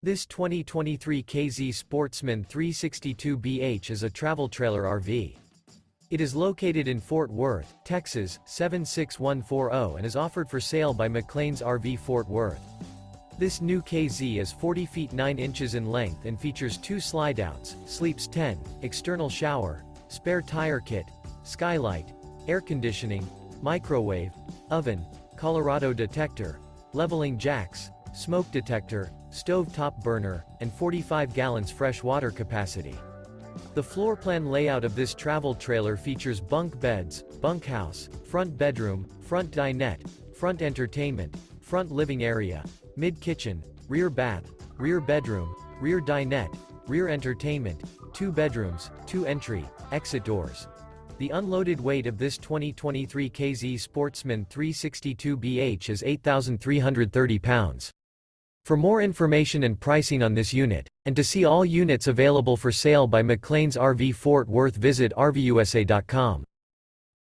This 2023 K-Z Sportsmen 362BH is a travel trailer RV. It is located in Fort Worth, Texas, 76140 and is offered for sale by McClain's RV Fort Worth. This new K-Z is 40 feet 9 inches in length and features 2 slideouts, sleeps 10, external shower, spare tire kit, skylight, air conditioning, microwave, oven, Colorado detector, leveling jacks, smoke detector, stove top burner, and 45 gallons fresh water capacity. The floor plan layout of this travel trailer features bunk beds, bunkhouse, front bedroom, front dinette, front entertainment, front living area, mid-kitchen, rear bath, rear bedroom, rear dinette, rear entertainment, 2 bedrooms, 2 entry, exit doors. The unloaded weight of this 2023 K-Z Sportsmen 362BH is 8,330 pounds. For more information and pricing on this unit, and to see all units available for sale by McClain's RV Fort Worth, visit RVUSA.com.